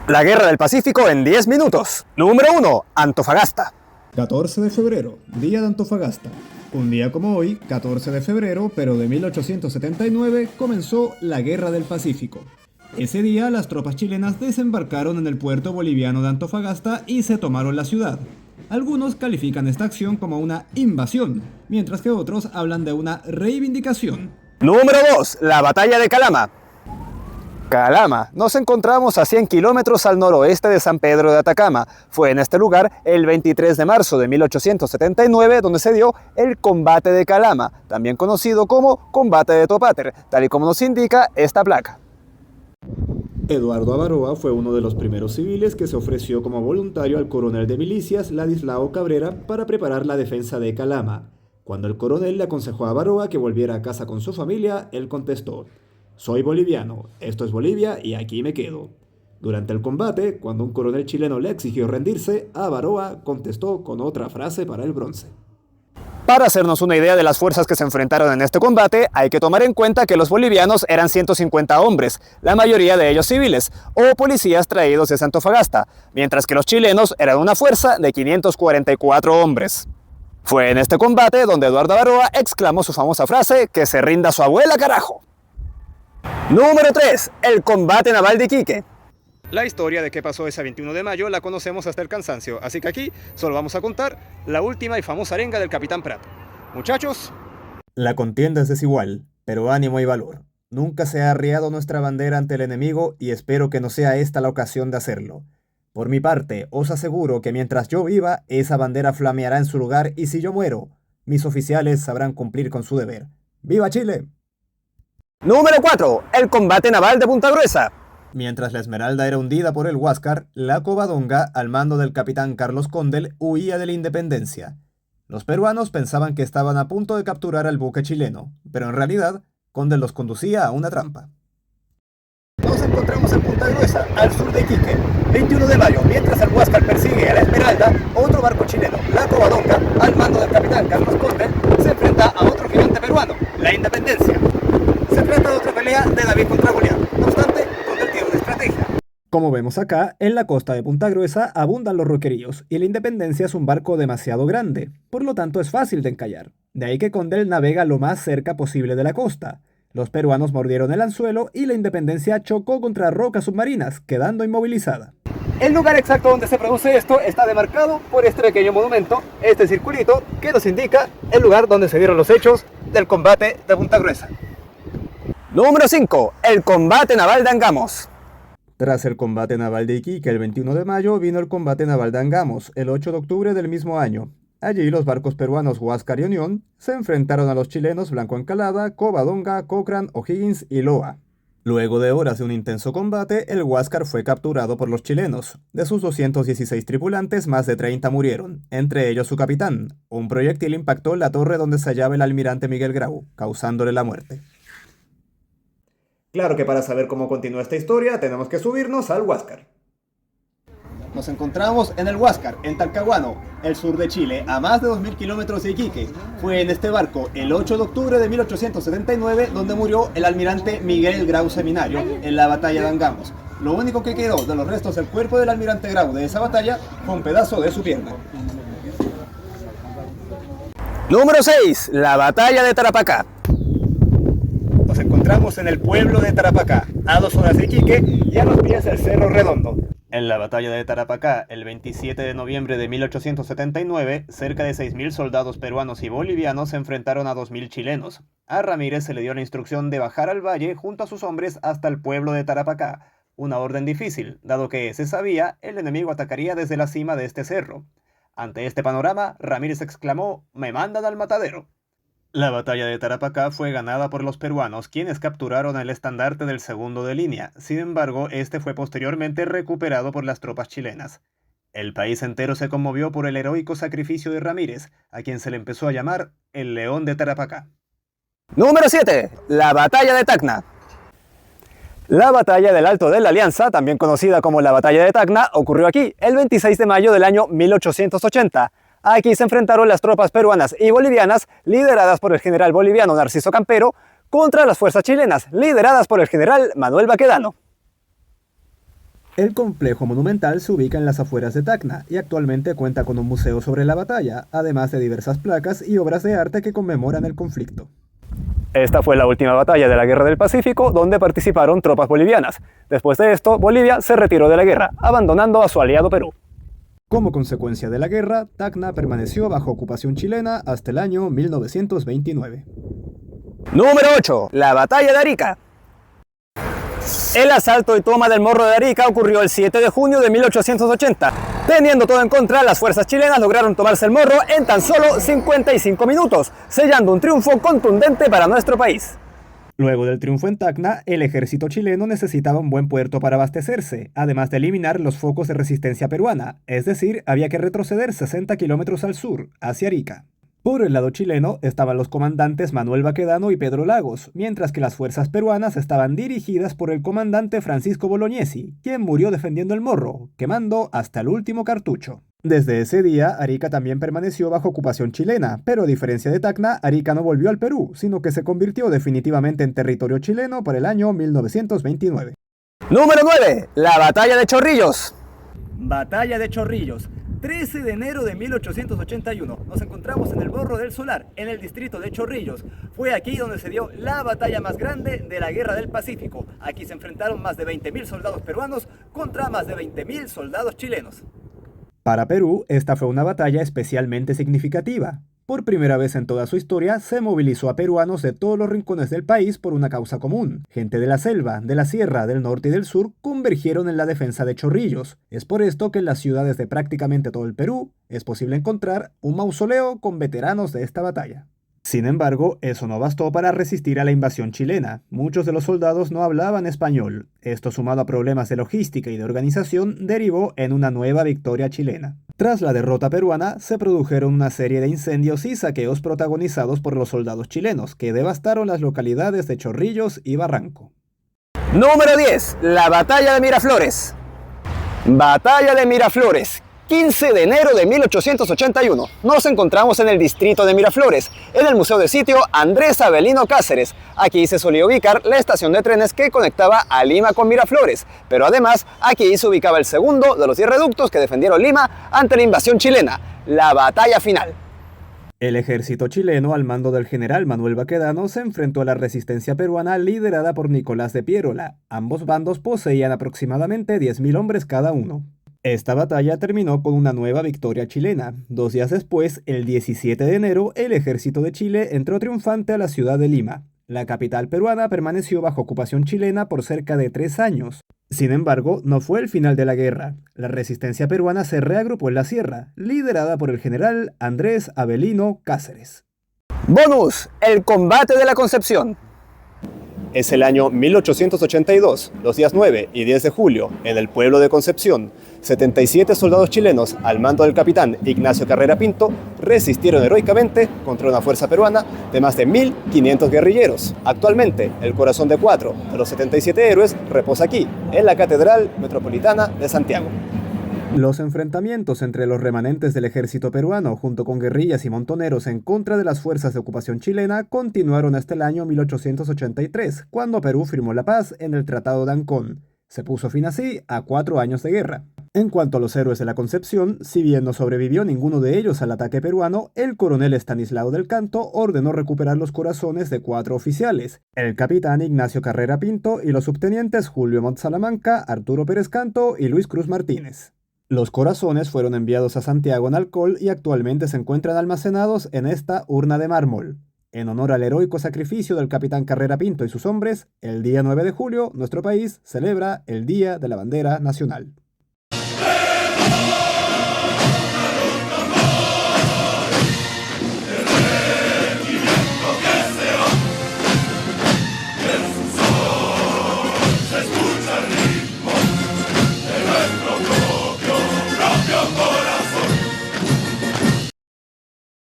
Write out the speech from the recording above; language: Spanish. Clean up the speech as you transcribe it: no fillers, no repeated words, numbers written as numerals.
La Guerra del Pacífico en 10 minutos. Número 1. Antofagasta. 14 de febrero, Día de Antofagasta. Un día como hoy, 14 de febrero, pero de 1879, comenzó la Guerra del Pacífico. Ese día, las tropas chilenas desembarcaron en el puerto boliviano de Antofagasta y se tomaron la ciudad. Algunos califican esta acción como una invasión, mientras que otros hablan de una reivindicación. Número 2. La Batalla de Calama. Calama. Nos encontramos a 100 kilómetros al noroeste de San Pedro de Atacama. Fue en este lugar el 23 de marzo de 1879 donde se dio el Combate de Calama, también conocido como Combate de Topáter, tal y como nos indica esta placa. Eduardo Avaroa fue uno de los primeros civiles que se ofreció como voluntario al coronel de milicias Ladislao Cabrera para preparar la defensa de Calama. Cuando el coronel le aconsejó a Avaroa que volviera a casa con su familia, él contestó: "Soy boliviano, esto es Bolivia y aquí me quedo". Durante el combate, cuando un coronel chileno le exigió rendirse, Avaroa contestó con otra frase para el bronce. Para hacernos una idea de las fuerzas que se enfrentaron en este combate, hay que tomar en cuenta que los bolivianos eran 150 hombres, la mayoría de ellos civiles, o policías traídos de Antofagasta, mientras que los chilenos eran una fuerza de 544 hombres. Fue en este combate donde Eduardo Avaroa exclamó su famosa frase: "Que se rinda su abuela, carajo". Número 3. El combate naval de Iquique. La historia de qué pasó ese 21 de mayo la conocemos hasta el cansancio, así que aquí solo vamos a contar la última y famosa arenga del Capitán Prat. Muchachos, La contienda es desigual, pero ánimo y valor. Nunca se ha arriado nuestra bandera ante el enemigo y espero que no sea esta la ocasión de hacerlo. Por mi parte, os aseguro que mientras yo viva, esa bandera flameará en su lugar y si yo muero, mis oficiales sabrán cumplir con su deber. ¡Viva Chile! Número 4. El combate naval de Punta Gruesa. Mientras la Esmeralda era hundida por el Huáscar, la Covadonga, al mando del capitán Carlos Condel, huía de la Independencia. Los peruanos pensaban que estaban a punto de capturar al buque chileno, pero en realidad, Condel los conducía a una trampa. Nos encontramos en Punta Gruesa, al sur de Iquique. 21 de mayo, mientras el Huáscar persigue a la Esmeralda, otro barco chileno, la Covadonga, al mando del capitán Carlos Condel, se enfrenta a otro gigante peruano, la Independencia. Se trata de otra pelea de David contra Goliat. No obstante, Condel tiene una estrategia. Como vemos acá, en la costa de Punta Gruesa abundan los roqueríos y la Independencia es un barco demasiado grande, por lo tanto es fácil de encallar. De ahí que Condel navega lo más cerca posible de la costa. Los peruanos mordieron el anzuelo y la Independencia chocó contra rocas submarinas, quedando inmovilizada. El lugar exacto donde se produce esto está demarcado por este pequeño monumento, este circulito, que nos indica el lugar donde se dieron los hechos del combate de Punta Gruesa. Número 5. El combate naval de Angamos. Tras el combate naval de Iquique el 21 de mayo, vino el combate naval de Angamos, el 8 de octubre del mismo año. Allí los barcos peruanos Huáscar y Unión se enfrentaron a los chilenos Blanco Encalada, Covadonga, Cochrane, O'Higgins y Loa. Luego de horas de un intenso combate, el Huáscar fue capturado por los chilenos. De sus 216 tripulantes, más de 30 murieron, entre ellos su capitán. Un proyectil impactó la torre donde se hallaba el almirante Miguel Grau, causándole la muerte. Claro que para saber cómo continúa esta historia, tenemos que subirnos al Huáscar. Nos encontramos en el Huáscar, en Talcahuano, el sur de Chile, a más de 2000 kilómetros de Iquique. Fue en este barco, el 8 de octubre de 1879, donde murió el almirante Miguel Grau Seminario en la batalla de Angamos. Lo único que quedó de los restos del cuerpo del almirante Grau de esa batalla fue un pedazo de su pierna. Número 6. La batalla de Tarapacá. Nos encontramos en el pueblo de Tarapacá, a 2 horas de Iquique y a los pies del Cerro Redondo. En la batalla de Tarapacá, el 27 de noviembre de 1879, cerca de 6.000 soldados peruanos y bolivianos se enfrentaron a 2.000 chilenos. A Ramírez se le dio la instrucción de bajar al valle junto a sus hombres hasta el pueblo de Tarapacá, una orden difícil, dado que, se sabía, el enemigo atacaría desde la cima de este cerro. Ante este panorama, Ramírez exclamó: "¡Me mandan al matadero!". La batalla de Tarapacá fue ganada por los peruanos, quienes capturaron el estandarte del segundo de línea. Sin embargo, este fue posteriormente recuperado por las tropas chilenas. El país entero se conmovió por el heroico sacrificio de Ramírez, a quien se le empezó a llamar el León de Tarapacá. Número 7. La batalla de Tacna. La batalla del Alto de la Alianza, también conocida como la batalla de Tacna, ocurrió aquí el 26 de mayo del año 1880. Aquí se enfrentaron las tropas peruanas y bolivianas, lideradas por el general boliviano Narciso Campero, contra las fuerzas chilenas, lideradas por el general Manuel Baquedano. El complejo monumental se ubica en las afueras de Tacna y actualmente cuenta con un museo sobre la batalla, además de diversas placas y obras de arte que conmemoran el conflicto. Esta fue la última batalla de la Guerra del Pacífico donde participaron tropas bolivianas. Después de esto, Bolivia se retiró de la guerra, abandonando a su aliado Perú. Como consecuencia de la guerra, Tacna permaneció bajo ocupación chilena hasta el año 1929. Número 8. La Batalla de Arica. El asalto y toma del Morro de Arica ocurrió el 7 de junio de 1880. Teniendo todo en contra, las fuerzas chilenas lograron tomarse el Morro en tan solo 55 minutos, sellando un triunfo contundente para nuestro país. Luego del triunfo en Tacna, el ejército chileno necesitaba un buen puerto para abastecerse, además de eliminar los focos de resistencia peruana, es decir, había que retroceder 60 kilómetros al sur, hacia Arica. Por el lado chileno estaban los comandantes Manuel Baquedano y Pedro Lagos, mientras que las fuerzas peruanas estaban dirigidas por el comandante Francisco Bolognesi, quien murió defendiendo el Morro, quemando hasta el último cartucho. Desde ese día, Arica también permaneció bajo ocupación chilena, pero a diferencia de Tacna, Arica no volvió al Perú, sino que se convirtió definitivamente en territorio chileno por el año 1929. Número 9. La Batalla de Chorrillos. Batalla de Chorrillos. 13 de enero de 1881. Nos encontramos en el Morro del Solar, en el distrito de Chorrillos. Fue aquí donde se dio la batalla más grande de la Guerra del Pacífico. Aquí se enfrentaron más de 20.000 soldados peruanos contra más de 20.000 soldados chilenos. Para Perú, esta fue una batalla especialmente significativa. Por primera vez en toda su historia, se movilizó a peruanos de todos los rincones del país por una causa común. Gente de la selva, de la sierra, del norte y del sur convergieron en la defensa de Chorrillos. Es por esto que en las ciudades de prácticamente todo el Perú es posible encontrar un mausoleo con veteranos de esta batalla. Sin embargo, eso no bastó para resistir a la invasión chilena. Muchos de los soldados no hablaban español. Esto, sumado a problemas de logística y de organización, derivó en una nueva victoria chilena. Tras la derrota peruana, se produjeron una serie de incendios y saqueos protagonizados por los soldados chilenos, que devastaron las localidades de Chorrillos y Barranco. Número 10. La Batalla de Miraflores. Batalla de Miraflores. 15 de enero de 1881. Nos encontramos en el distrito de Miraflores, en el Museo de Sitio Andrés Avelino Cáceres. Aquí se solía ubicar la estación de trenes que conectaba a Lima con Miraflores, pero además aquí se ubicaba el segundo de los 10 reductos que defendieron Lima ante la invasión chilena, la batalla final. El ejército chileno, al mando del general Manuel Baquedano, se enfrentó a la resistencia peruana liderada por Nicolás de Piérola. Ambos bandos poseían aproximadamente 10.000 hombres cada uno. Esta batalla terminó con una nueva victoria chilena. 2 días después, el 17 de enero, el ejército de Chile entró triunfante a la ciudad de Lima. La capital peruana permaneció bajo ocupación chilena por cerca de 3 años. Sin embargo, no fue el final de la guerra. La resistencia peruana se reagrupó en la sierra, liderada por el general Andrés Avelino Cáceres. Bonus: el combate de la Concepción. Es el año 1882, los días 9 y 10 de julio, en el pueblo de Concepción. 77 soldados chilenos, al mando del capitán Ignacio Carrera Pinto, resistieron heroicamente contra una fuerza peruana de más de 1.500 guerrilleros. Actualmente, el corazón de 4 de los 77 héroes reposa aquí, en la Catedral Metropolitana de Santiago. Los enfrentamientos entre los remanentes del ejército peruano junto con guerrillas y montoneros en contra de las fuerzas de ocupación chilena continuaron hasta el año 1883, cuando Perú firmó la paz en el Tratado de Ancón. Se puso fin así a 4 años de guerra. En cuanto a los héroes de la Concepción, si bien no sobrevivió ninguno de ellos al ataque peruano, el coronel Estanislao del Canto ordenó recuperar los corazones de 4 oficiales, el capitán Ignacio Carrera Pinto y los subtenientes Julio Montt Salamanca, Arturo Pérez Canto y Luis Cruz Martínez. Los corazones fueron enviados a Santiago en alcohol y actualmente se encuentran almacenados en esta urna de mármol. En honor al heroico sacrificio del capitán Carrera Pinto y sus hombres, el día 9 de julio, nuestro país celebra el Día de la Bandera Nacional.